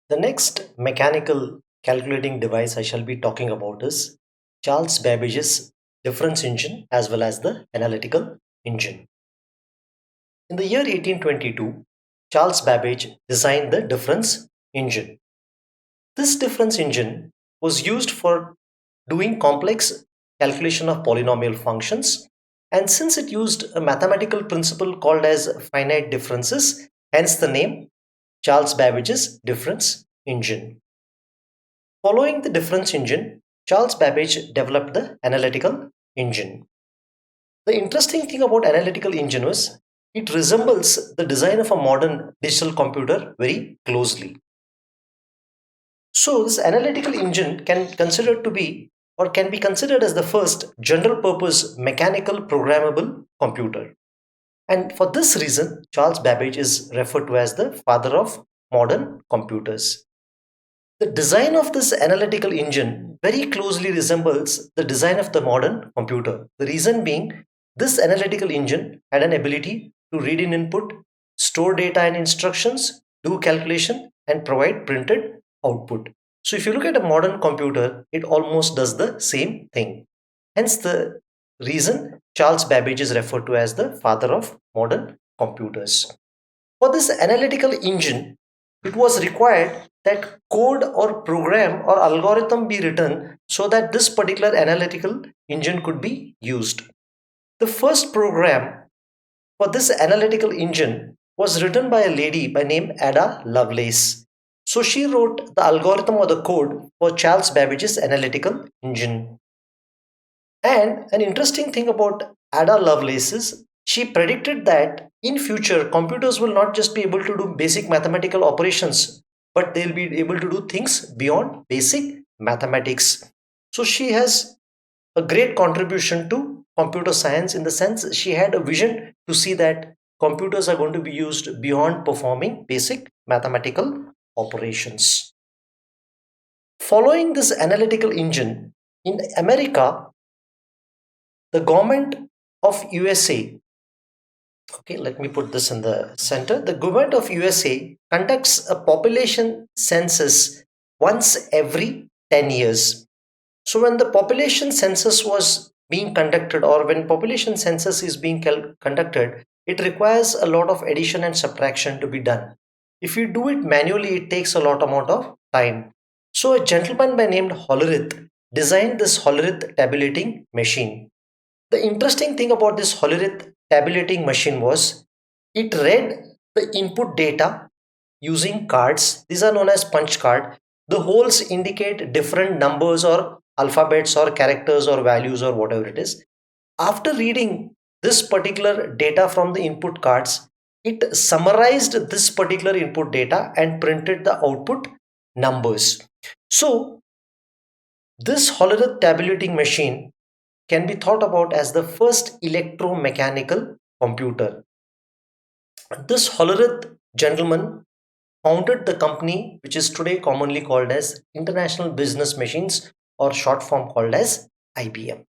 The next mechanical calculating device I shall be talking about is Charles Babbage's difference engine as well as the analytical engine. In the year 1822, Charles Babbage designed the difference engine. This difference engine was used for doing complex calculation of polynomial functions, and since it used a mathematical principle called as finite differences, hence the name Charles Babbage's difference engine. Following the difference engine, Charles Babbage developed the analytical engine. The interesting thing about analytical engine was it resembles the design of a modern digital computer very closely. So this analytical engine can be considered as the first general purpose mechanical programmable computer. And for this reason, Charles Babbage is referred to as the father of modern computers. The design of this analytical engine very closely resembles the design of the modern computer. The reason being, this analytical engine had an ability to read in input, store data and instructions, do calculation, and provide printed output. So if you look at a modern computer, it almost does the same thing. Hence the reason Charles Babbage is referred to as the father of modern computers. For this analytical engine, it was required that code or program or algorithm be written so that this particular analytical engine could be used. The first program for this analytical engine was written by a lady by name Ada Lovelace. So she wrote the algorithm or the code for Charles Babbage's analytical engine. And an interesting thing about Ada Lovelace is she predicted that in future computers will not just be able to do basic mathematical operations, but they'll be able to do things beyond basic mathematics. So she has a great contribution to computer science in the sense she had a vision to see that computers are going to be used beyond performing basic mathematical operations. Following this analytical engine, in America, the government of USA, okay, let me put this in the center. The government of USA conducts a population census once every 10 years. So when the population census was being conducted, or when population census is being conducted, it requires a lot of addition and subtraction to be done. If you do it manually, it takes a lot amount of time. So a gentleman by named Hollerith designed this Hollerith tabulating machine. The interesting thing about this Hollerith tabulating machine was it read the input data using cards. These are known as punch card. The holes indicate different numbers or alphabets or characters or values or whatever it is. After reading this particular data from the input cards, it summarized this particular input data and printed the output numbers. So this Hollerith tabulating machine can be thought about as the first electromechanical computer. This Hollerith gentleman founded the company which is today commonly called as International Business Machines, or short form called as IBM.